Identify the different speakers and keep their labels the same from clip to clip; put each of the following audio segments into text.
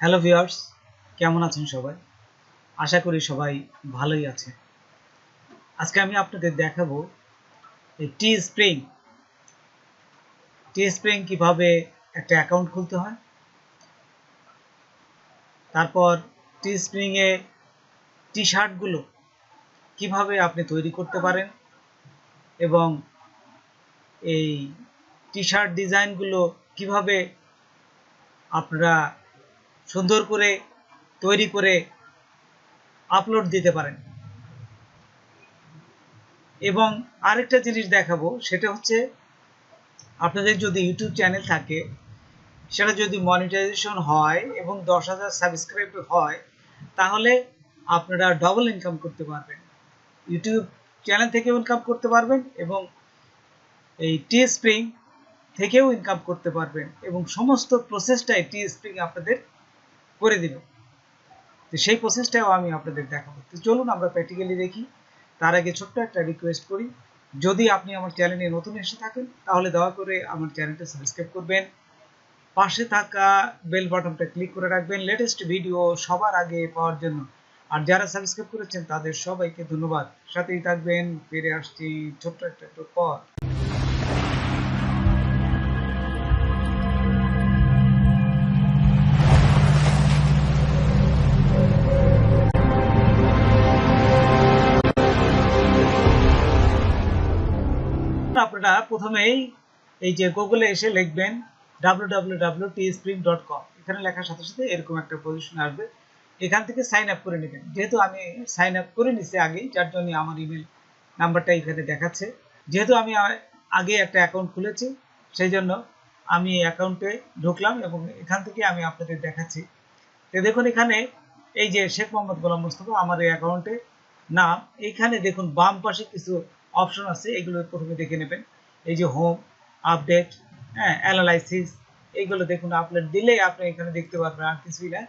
Speaker 1: Hello viewers, কেমন আছেন সবাই? আশা করি সবাই ভালোই আছে। আজকে আমি আপনাদের দেখাবো এই টিস্প্রিং কিভাবে একটা অ্যাকাউন্ট খুলতে হয়, তারপর টিস্প্রিং এ টি-শার্টগুলো কিভাবে আপনি তৈরি করতে পারেন এবং এই টি-শার্ট ডিজাইনগুলো কিভাবে আপনারা সুন্দর করে তৈরি করে আপলোড দিতে পারেন। এবং আরেকটা জিনিস দেখাবো, সেটা হচ্ছে আপনাদের যদি ইউটিউব চ্যানেল থাকে, সেটা যদি মনিটাইজেশন হয় এবং 10,000 সাবস্ক্রাইব হয়, তাহলে আপনারা ডবল ইনকাম করতে পারবেন। ইউটিউব চ্যানেল থেকেও ইনকাম করতে পারবেন এবং এই টিস্প্রিং থেকেও ইনকাম করতে পারবেন এবং সমস্ত প্রসেসটাই টিস্প্রিং আপনাদের করে দিবে। তো সেই প্রসেসটাও আমি আপনাদের দেখাবো। তো চলুন আমরা প্র্যাকটিক্যালি দেখি। তার আগে ছোট্ট একটা রিকোয়েস্ট করি, যদি আপনি আমার চ্যানেলে নতুন এসে থাকেন তাহলে দয়া করে আমার চ্যানেলটা সাবস্ক্রাইব করবেন, পাশে থাকা বেল বাটনটা ক্লিক করে রাখবেন লেটেস্ট ভিডিও সবার আগে পাওয়ার জন্য। আর যারা সাবস্ক্রাইব করেছেন তাদের সবাইকে ধন্যবাদ। সাথেই থাকবেন, ফিরে আসছি ছোট্ট একটা পর। আপনারা প্রথমেই এই যে গুগলে এসে লিখবেন www.teespring.com। এখানে লেখার সাথে সাথে এরকম একটা পজিশন আসবে, এখান থেকে সাইন আপ করে নেবেন। যেহেতু আমি সাইন আপ করে নিছি আগে, যার জন্য আমার ইমেল নাম্বারটা এখানে দেখাচ্ছে। যেহেতু আমি আগে একটা অ্যাকাউন্ট খুলেছি, সেই জন্য আমি অ্যাকাউন্টে ঢুকলাম এবং এখান থেকে আমি আপনাদের দেখাচ্ছি। তো দেখুন এখানে এই যে শেখ মোহাম্মদ গোলাম মোস্তফা আমার এই অ্যাকাউন্টে নাম। এইখানে দেখুন বাম পাশে কিছু অপশন আছে, এগুলো প্রথমে দেখে নেবেন। এই যে হোম, আপডেট, অ্যানালাইসিস, এইগুলো দেখুন আপলোড দিলেই আপনি এখানে দেখতে পারবেন, আর কিছুই না।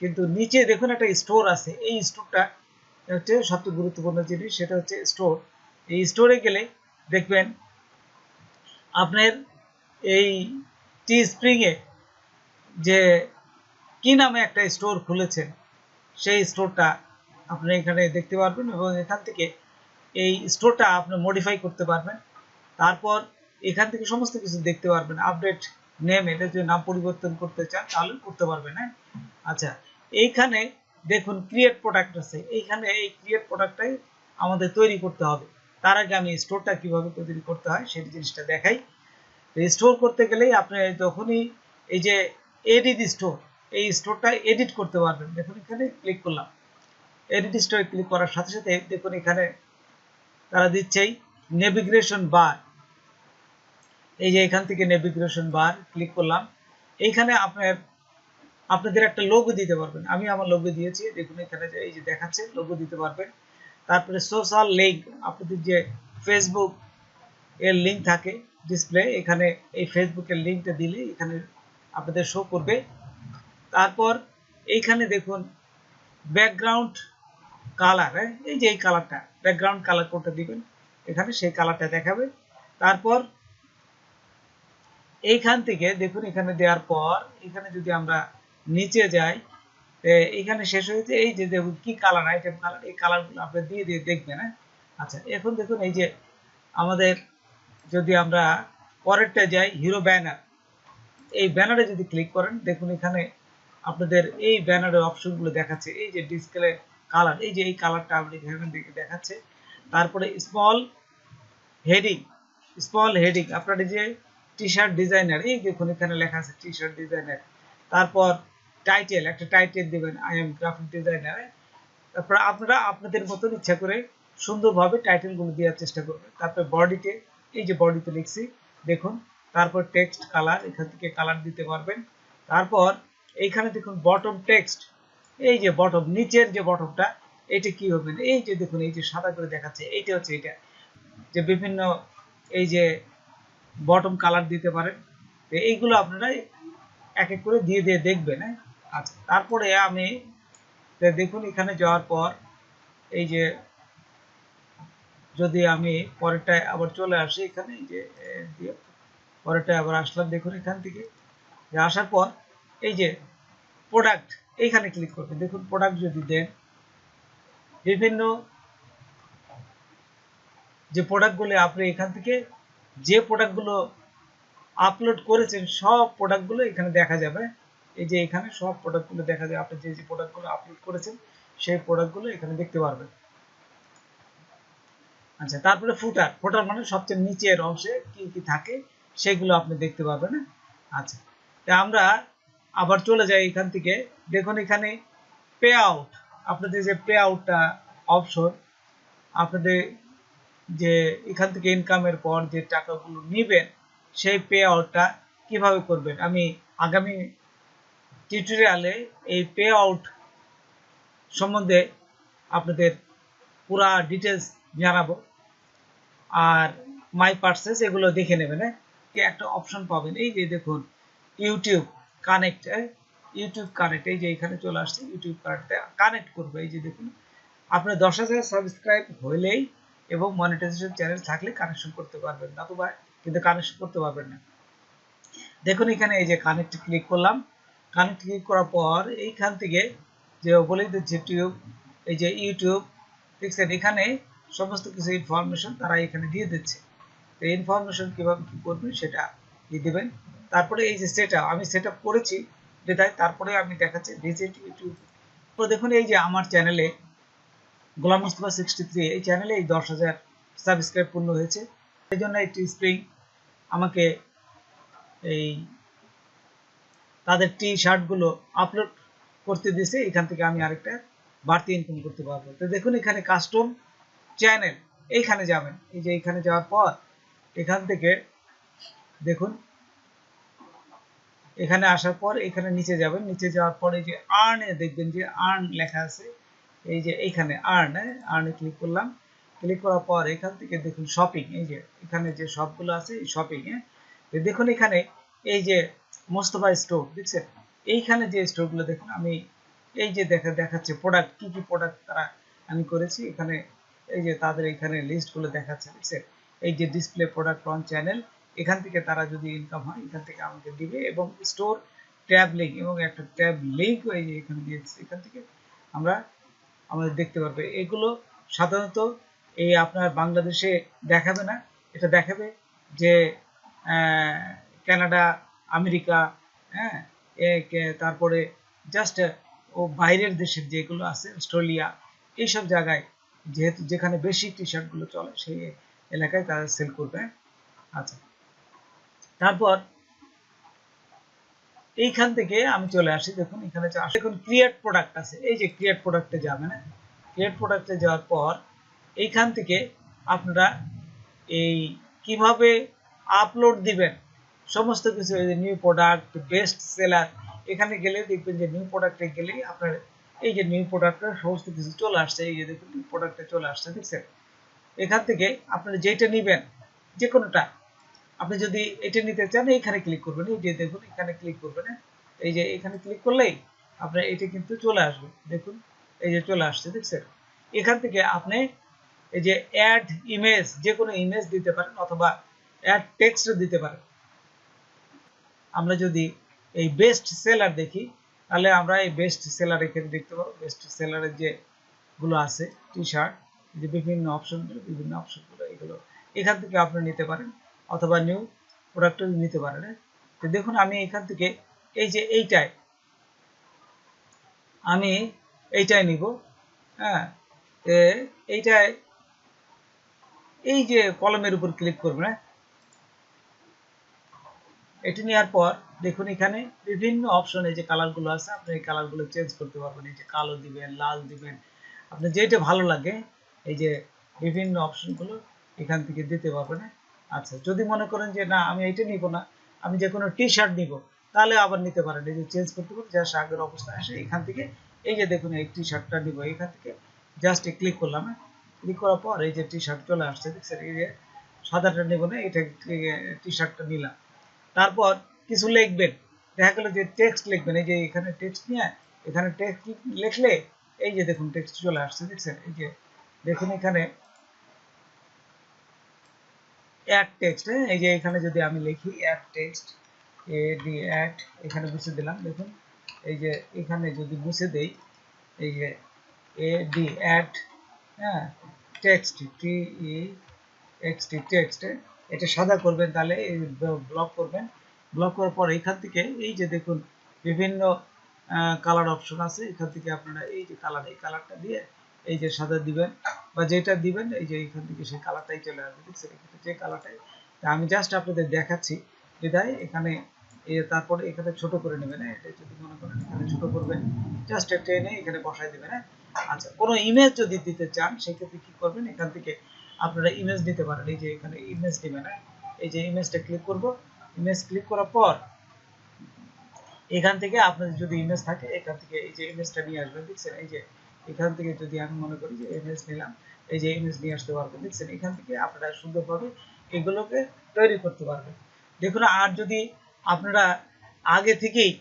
Speaker 1: কিন্তু নিচে দেখুন একটা স্টোর আছে, এই স্টোরটা হচ্ছে সবচেয়ে গুরুত্বপূর্ণ জিনিস, সেটা হচ্ছে স্টোর। এই স্টোরে গেলে দেখবেন আপনার এই টিস্প্রিংয়ে যে কি নামে একটা স্টোর খুলেছেন, সেই স্টোরটা আপনি এখানে দেখতে পারবেন এবং এখান থেকে এই স্টোরটা আপনি মডিফাই করতে পারবেন। তারপর এখান থেকে সমস্ত কিছু দেখতে পারবেন। আপডেট নেম, এটা যদি নাম পরিবর্তন করতে চান তাহলে করতে পারবেন। হ্যাঁ, আচ্ছা, এইখানে দেখুন ক্রিয়েট প্রোডাক্ট আছে, এইখানে এই ক্রিয়েট প্রোডাক্টটাই আমাদের তৈরি করতে হবে। তার আগে আমি স্টোরটা কিভাবে তৈরি করতে হয় সেই জিনিসটা দেখাই। স্টোর করতে গেলেই আপনি যখনই এই যে এডিট স্টোর, এই স্টোরটা এডিট করতে পারবেন। দেখুন এখানে ক্লিক করলাম, এডিট স্টোরে ক্লিক করার সাথে সাথে দেখুন এখানে তারা দিচ্ছেই নেভিগেশন বার। এই যে এখান থেকে নেভিগেশন বার ক্লিক করলাম, এইখানে আপনাদের একটা লোগো দিতে পারবেন। আমি আমার লোগো দিয়েছি, দেখুন এখানে এই যে দেখাচ্ছে লোগো দিতে পারবেন। তারপরে সোশ্যাল লিঙ্ক, আপনাদের যে ফেসবুক এর লিঙ্ক থাকে ডিসপ্লে, এখানে এই ফেসবুকের লিঙ্কটা দিলে এখানে আপনাদের শো করবে। তারপর এইখানে দেখুন ব্যাকগ্রাউন্ড কালার, এই যে এই কালারটা, ব্যাকগ্রাউন্ড কালার কোডটা দিবেন, এখানে সেই কালারটা দেখাবে। তারপর এইখান থেকে দেখুন এখানে দেওয়ার পর এখানে যদি আমরা নিচে যাই, এখানে শেষ হয়েছে। এই যে দেখুন কি কালার, আইটেম কালার, এই কালারগুলো আপনি দিয়ে দিয়ে দেখবেন। হ্যাঁ, আচ্ছা, এখন দেখুন এই যে আমাদের যদি আমরা পরেরটা যাই, হিরো ব্যানার, এই ব্যানারে যদি ক্লিক করেন দেখুন এখানে আপনাদের এই ব্যানারের অপশনগুলো দেখাচ্ছে। এই যে ডিসপ্লে কালার, এই যে এই কালারটা আপনি এখান থেকে দেখাচ্ছে। তারপরে স্মল হেডিং আপনার যে টি শার্ট ডিজাইনার, এই দেখুন এখানে লেখা আছে টি শার্ট ডিজাইনার। তারপর টাইটেল, একটা টাইটেল দেবেন, আই এম গ্রাফিক ডিজাইনার। তারপর আপনারা আপনাদের মতন ইচ্ছা করে সুন্দরভাবে টাইটেলগুলো দেওয়ার চেষ্টা করবেন। তারপর বডিতে, এই যে বডিতে লিখছি দেখুন। তারপর টেক্সট কালার, এখান থেকে কালার দিতে পারবেন। তারপর এইখানে দেখুন বটম টেক্সট, এই যে বটম, নিচের যে বটমটা, এইটা কি হবে, এই যে দেখুন এই যে সাদা করে দেখাচ্ছে, এইটা হচ্ছে এটা যে বিভিন্ন এই যে বটম কালার দিতে পারেন। এইগুলো আপনারা এক এক করে দিয়ে দিয়ে দেখবেন। আচ্ছা, তারপরে আমি দেখুন এখানে যাওয়ার পর এই যে যদি আমি পরেরটায় আবার চলে আসি, এখানে এই যে পরেরটায় আবার আসলাম, দেখুন এখান থেকে আসার পর এই যে প্রোডাক্ট এইখানে ক্লিক করবেন। দেখুন প্রোডাক্ট যদি দেন, বিভিন্ন যে প্রোডাক্টগুলো আপনি এখান থেকে যে প্রোডাক্টগুলো আপলোড করেছেন সব প্রোডাক্টগুলো এখানে দেখা যাবে। এই যে এখানে সব প্রোডাক্টগুলো দেখা যায়, আপনি যে যে প্রোডাক্টগুলো আপলোড করেছেন সেই প্রোডাক্টগুলো এখানে দেখতে পারবেন। আচ্ছা, তারপরে ফুটার, ফুটার মানে সবচেয়ে নিচের অংশে কি কি থাকে সেগুলো আপনি দেখতে পাবেন। আচ্ছা, তা আমরা আবার চলে যাই এখান থেকে। দেখুন এখানে পে আউট, আপনাদের যে পে আউটটা অপশন, আপনাদের যে এখান থেকে ইনকামের পর যে টাকাগুলো নেবেন সেই পে আউটটা কিভাবে করবেন, আমি আগামী টিউটোরিয়ালে এই পে আউট সম্বন্ধে আপনাদের পুরা ডিটেলস জানাবো। আর মাই পারচেস এগুলো দেখে নেবেন। একটা অপশন পাবেন, এই যে দেখুন ইউটিউব কানেক্ট, ইউটিউব কানেক্ট, এই যে এখানে চলে আসছে ইউটিউব কানেক্টে কানেক্ট করবে। এই যে দেখুন আপনার 10,000 সাবস্ক্রাইব হইলেই এবং মনিটাইজেশন চ্যানেল থাকলে কানেকশন করতে পারবেন, নতুবা কিন্তু কানেকশন করতে পারবেন না। দেখুন এখানে এই যে কানেক্ট ক্লিক করলাম। কানেক্ট ক্লিক করার পর এইখান থেকে যে বলে দিচ্ছে টিউব, এই যে ইউটিউব, দেখছেন এখানে সমস্ত কিছু ইনফরমেশন তারা এখানে দিয়ে দিচ্ছে। তো ইনফরমেশন কিভাবে কি করবেন সেটা দিয়ে দেবেন। তারপরে এই যে সেটআপ, আমি সেটআপ করেছি বিধায় তারপরে আমি দেখাচ্ছি ভিজিট ইউটিউব। তো দেখুন এই যে আমার চ্যানেলে গোলাম মোস্তফা 63 এই চ্যানেলে এই 10,000 সাবস্ক্রাইব পূর্ণ হয়েছে। এই জন্য এই টিস্প্রিং আমাকে এই তাদের টি শার্টগুলো আপলোড করতে দিয়েছে, এখান থেকে আমি আরেকটা বাড়তি ইনকাম করতে পারবো। তো দেখুন এখানে কাস্টম চ্যানেল, এইখানে যাবেন। এই যে এইখানে যাওয়ার পর এখান থেকে দেখুন এখানে আসার পর এখানে নিচে যাবেন। নিচে যাওয়ার পর এই যে আর্নে দেখবেন যে আর্ন লেখা আছে, এই যে এইখানে আর্ন, আর্নে ক্লিক করলাম। ক্লিক করার পর এখান থেকে দেখুন শপিং, এই যে এখানে যে সবগুলো আছে এই শপিং, দেখুন এখানে এই যে মোস্তফা স্টোর দেখছেন, এইখানে যে স্টোরগুলো দেখুন আমি এই যে দেখাচ্ছে প্রোডাক্ট, কি কি প্রোডাক্ট তারা আমি করেছি এখানে, এই যে তাদের এখানে লিস্টগুলো দেখাচ্ছে দেখছেন। এই যে ডিসপ্লে প্রোডাক্ট অন চ্যানেল, এখান থেকে তারা যদি ইনকাম হয় এখান থেকে আমাকে দিবে, এবং স্টোর ট্যাব লিঙ্ক এবং একটা ট্যাব লিঙ্ক এই যে এখানে দিয়েছে, এখান থেকে আমরা আমাদের দেখতে পারবে। এগুলো সাধারণত এই আপনার বাংলাদেশে দেখাবে না, এটা দেখাবে যে কানাডা, আমেরিকা, হ্যাঁ, তারপরে জাস্ট ও বাইরের দেশের যেগুলো আছে অস্ট্রেলিয়া, এইসব জায়গায় যেহেতু যেখানে বেশি টি শার্টগুলো চলে সেই এলাকায় তারা সেল করবে। আচ্ছা, তারপর এইখান থেকে আমি চলে আসি। দেখুন এখানে দেখুন ক্রিয়েট প্রোডাক্ট আছে, এই যে ক্রিয়েট প্রোডাক্টে যাবেন। ক্রিয়েট প্রোডাক্টে যাওয়ার পর এইখান থেকে আপনারা এই কিভাবে আপলোড দিবেন সমস্ত কিছু, এই যে নিউ প্রোডাক্ট, বেস্ট সেলার, এখানে গেলে দেখবেন যে নিউ প্রোডাক্টে গেলে আপনার এই যে নিউ প্রোডাক্টের সমস্ত কিছু চলে আসছে। এই যে দেখুন নিউ প্রোডাক্টে চলে আসছে দেখছেন। এখান থেকে আপনারা যেটা নেবেন যে কোনোটা, আপনি যদি এটা নিতে চান এইখানে ক্লিক করবেন, এই যে দেখুন এখানে ক্লিক করবেন, এই যে এখানে ক্লিক করলেই আপনার এটা কিন্তু চলে আসবে। দেখুন এই যে চলে আসছে দেখছেন। এখান থেকে আপনি এই যে অ্যাড ইমেজ, যে কোনো ইমেজ দিতে পারেন অথবা অ্যাড টেক্সটও দিতে পারেন। আমরা যদি এই বেস্ট সেলার দেখি তাহলে আমরা এই বেস্ট সেলার এখানে দেখতে পাবো। বেস্ট সেলারের যে গুলো আছে টি শার্ট, যে বিভিন্ন অপশনগুলো এগুলো এখান থেকে আপনি নিতে পারেন অথবা নিউ প্রোডাক্টও নিতে পারেন। তো দেখুন আমি এখান থেকে এই যে আমি এইটাই নিব। হ্যাঁ, এইটাই, এই যে কলমের উপর ক্লিক করবেন। এটি নেওয়ার পর দেখুন এখানে বিভিন্ন অপশন, এই যে কালারগুলো আছে আপনি এই কালারগুলো চেঞ্জ করতে পারবেন। এই যে কালো দিবেন, লাল দিবেন, আপনার যেটা ভালো লাগে এই যে বিভিন্ন অপশনগুলো এখান থেকে দিতে পারবেন। আচ্ছা, যদি মনে করেন যে না আমি এইটা নিব না, আমি যে কোনো টি শার্ট নিব, তাহলে আবার নিতে পারেন। এই যে চেঞ্জ করতে পারেন, যা আগের অবস্থায় আসে এখান থেকে এই যে দেখুন এই টি শার্টটা নিব, এখান থেকে জাস্ট ক্লিক করলাম। ক্লিক করার পর এই যে টি শার্ট চলে আসছে দেখছেন। এই যে সাদাটা নেব না, এটা টি শার্টটা নিলাম। তারপর কিছু লিখবেন, দেখা গেল যে টেক্সট লিখবেন। এই যে এখানে টেক্সট নিয়ে এখানে টেক্সট লিখলে এই যে দেখুন টেক্সট চলে আসছে দেখছেন। এই যে দেখুন এখানে অ্যাড টেক্সট, এই যে এখানে যদি আমি লিখি অ্যাড টেক্সট, এডি অ্যাড, এখানে বসে দিলাম। দেখুন এই যে এখানে যদি মুছে দেই, এই যে এডি অ্যাড, হ্যাঁ, টেক্সট টি ই এক্স টি টেক্সট, এটা সাদা করবেন, তাহলে এই ব্লক করবেন। ব্লক করার পর এখান থেকে এই যে দেখুন বিভিন্ন কালার অপশন আছে, এখান থেকে আপনারা এই যে কালার, এই কালারটা দিয়ে এই যে সাদা দিবেন বা যেটা দিবেন, এই যে এখান থেকে সেই কালারটাই চলে আসবে, দেখছেন যে কালারটাই। আমি জাস্ট আপনাদের দেখাচ্ছি বিদায়। এখানে তারপরে এখানে ছোট করে নেবেন, এটা যদি মনে করেন এখানে ছোট করবেন, জাস্ট টেনে এখানে বসাই দিবেন। আচ্ছা, কোনো ইমেজ যদি দিতে চান সেক্ষেত্রে কি করবেন, এখান থেকে আপনারা ইমেজ দিতে পারেন। এই যে এখানে ইমেজ দিবেন, এই যে ইমেজটা ক্লিক করব, ইমেজ ক্লিক করার পর এখান থেকে আপনাদের যদি ইমেজ থাকে এখান থেকে এই যে ইমেজটা নিয়ে আসবেন, দেখছেন এই যে এখান থেকে যদি আমি মনে করি যে ইমেজ নিলাম, এই যে ইমেজ নিয়ে আসতে পারবেন, দেখছেন এখান থেকে আপনারা সুন্দরভাবে এগুলোকে তৈরি করতে পারবেন। দেখুন, আর যদি আপনারা আগে থেকেই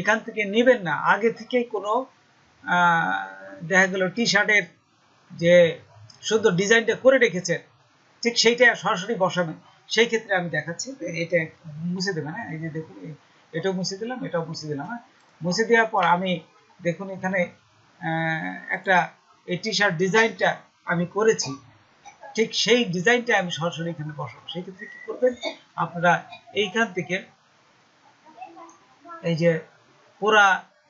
Speaker 1: এখান থেকে নেবেন না, আগে থেকেই কোনো দেখা গেল টি শার্টের যে সুন্দর ডিজাইনটা করে রেখেছেন, ঠিক সেইটা সরাসরি বসাবেন, সেই ক্ষেত্রে আমি দেখাচ্ছি। এটা মুছে দেবেন, এই যে দেখুন এটাও মুছে দিলাম, এটাও মুছে দিলাম। মুছে দেওয়ার পর আমি দেখুন এখানে একটা এই টি শার্ট ডিজাইনটা আমি করেছি, ঠিক সেই ডিজাইনটা আমি সরাসরি এখানে বসাবো। সেই ক্ষেত্রে কি করবেন, আপনারা এইখান থেকে এই যে পুরা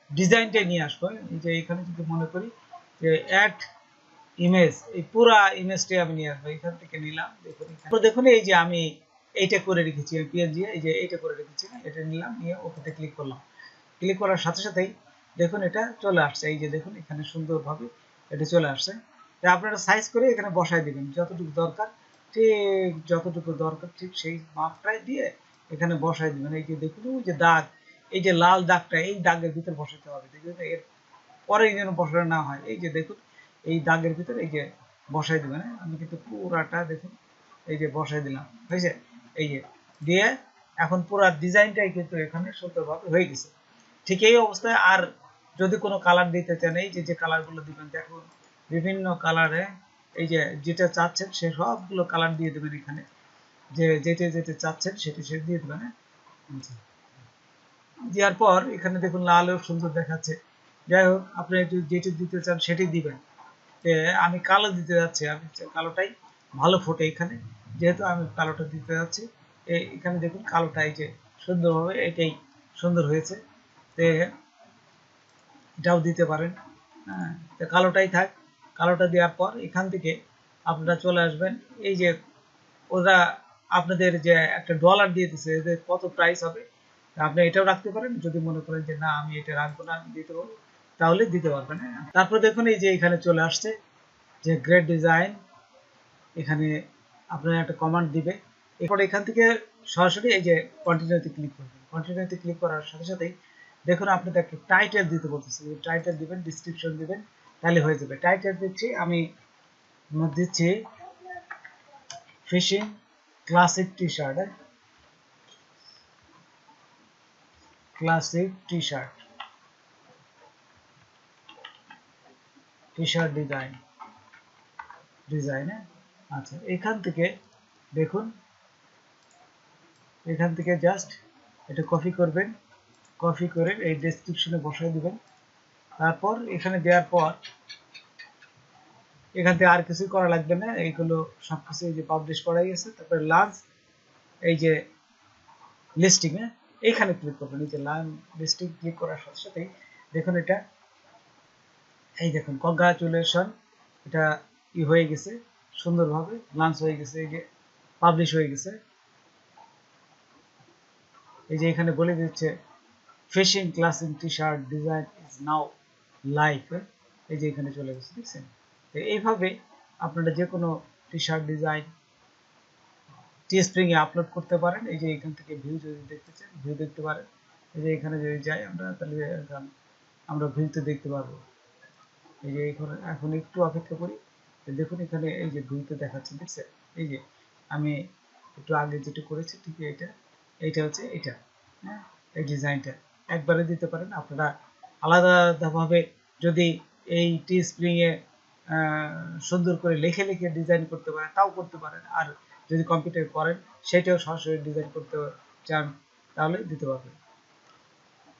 Speaker 1: ডিজাইনটা নিয়ে আসবো। এই যে এখানে যদি মনে করি যে অ্যাড ইমেজ, এই পুরা ইমেজটাই আমি নিয়ে আসবো, এখান থেকে নিলাম। দেখুন দেখুন এই যে আমি এইটা করে রেখেছি পিএনজি, এই যে এইটা করে রেখেছি, এটা নিলাম, নিয়ে ওকেতে ক্লিক করলাম। ক্লিক করার সাথে সাথেই দেখুন এটা চলে আসছে, এই যে দেখুন এখানে সুন্দরভাবে এটা চলে আসছে। আপনারা সাইজ করে এখানে বসায় দিবেন যতটুকু দরকার, ঠিক যতটুকু দরকার ঠিক সেই মাপটাই দিয়ে এখানে বসায় দিবেন। এই যে দেখুন ওই যে দাগ, এই যে লাল দাগটা, এই দাগের ভিতরে বসাতে হবে, দেখুন এর পরে যেন বসানো না হয়। এই যে দেখুন এই দাগের ভিতরে এই যে বসাই দিবেন। আমি কিন্তু পুরাটা দেখুন এই যে বসাই দিলাম, হয়েছে। এই যে দিয়ে এখন পুরো ডিজাইনটাই কিন্তু এখানে সুন্দরভাবে হয়ে গেছে। ঠিক এই অবস্থায় আর যদি কোনো কালার দিতে চান, এই যে কালারগুলো দিবেন, দেখুন বিভিন্ন কালারে এই যে যেটা চাচ্ছেন সে সবগুলো কালার দিয়ে দেবেন এখানে, যে যেটা যেটা চাচ্ছেন সেটা সেটা দিয়ে দেবেন। দেওয়ার পর এখানে দেখুন লালও সুন্দর দেখাচ্ছে। যাই হোক, আপনি যেটা দিতে চান সেটাই দিবেন। আমি কালো দিতে যাচ্ছি, আমি কালোটাই ভালো ফোটে এখানে, যেহেতু আমি কালোটা দিতে যাচ্ছি। এখানে দেখুন কালোটা এই যে সুন্দরভাবে এটাই সুন্দর হয়েছে, এটাও দিতে পারেন। হ্যাঁ, তো কালোটাই থাক। কালোটা দেওয়ার পর এখান থেকে আপনারা চলে আসবেন, এই যে ওরা আপনাদের যে একটা ডলার দিয়ে দিচ্ছে, এদের কত প্রাইস হবে, আপনি এটাও রাখতে পারেন। যদি মনে করেন যে না আমি এটা রাখবো না, আমি দিতে পারবো, তাহলে দিতে পারবেন। তারপর দেখুন এই যে এখানে চলে আসছে যে গ্রেট ডিজাইন, এখানে আপনার একটা কমান্ড দিবে। এরপর এখান থেকে সরাসরি এই যে কন্টিনিউতে ক্লিক করবেন। কন্টিনিউতে ক্লিক করার সাথে সাথেই দেখুন আপনাদের একটা টাইটেল দিতে বলতেছে, টাইটেল দিবেন, ডিসক্রিপশন দিবেন, তাহলে হয়ে যাবে। টাইটেল দিচ্ছি আমি, দিচ্ছি fishing classic T shirt, classic T shirt, T shirt ডিজাইনে। আচ্ছা, এখান থেকে দেখুন, এখান থেকে জাস্ট এটা কপি করবেন, কপি করে এই ডেসক্রিপশনে বসাই দিবেন। তারপর এখানে দেওয়ার পর এখান থেকে আর কিছুই করা লাগবে না, এইগুলো সবকিছু এই যে পাবলিশ করাই গেছে। তারপরে লাঞ্চ এই যে লিস্টিং, এইখানে ক্লিক করবেন। এই যে লাঞ্চ লিস্টিং ক্লিক করার সাথে সাথেই দেখুন এটা, এই দেখুন কংগ্রাচুলেশন, এটা হয়ে গেছে সুন্দরভাবে, লাঞ্চ হয়ে গেছে, এই যে পাবলিশ হয়ে গেছে। এই যে এখানে বলে দিচ্ছে fishing classic T shirt design is now live, এই যে এখানে চলে গেছে, দেখছেন। এইভাবে আপনারা যে কোনো টি শার্ট ডিজাইন টিস্প্রিং এ আপলোড করতে পারেন। এই যে এখান থেকে ভিউ যদি দেখতে চান ভিউ দেখতে পারেন। এই যে এখানে যদি যাই আমরা, তাহলে আমরা ভিউতে দেখতে পারবো। এই যে এখন একটু অপেক্ষা করি, দেখুন এখানে এই যে ভিউতে দেখাচ্ছে, দেখছেন। এই যে আমি একটু আগে যেটা করেছি ঠিক এইটা হচ্ছে এটা, হ্যাঁ, এই ডিজাইনটা একবারে দিতে পারেন। আপনারা আলাদাভাবে যদি এই টিস্প্রিং এ সুন্দর করে লিখে লিখে ডিজাইন করতে পারেন তাও করতে পারেন, আর যদি কম্পিউটার করেন সেটাও সরাসরি ডিজাইন করতে চান তাহলে দিতে পারবেন।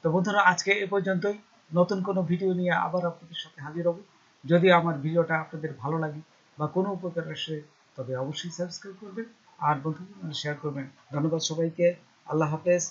Speaker 1: তো বন্ধুরা, আজকে এ পর্যন্তই। নতুন কোনো ভিডিও নিয়ে আবার আপনাদের সাথে হাজির হব। যদি আমার ভিডিওটা আপনাদের ভালো লাগে বা কোনো উপকার আসে, তবে অবশ্যই সাবস্ক্রাইব করবেন আর বন্ধুদের শেয়ার করবেন। ধন্যবাদ সবাইকে। আল্লাহ হাফেজ।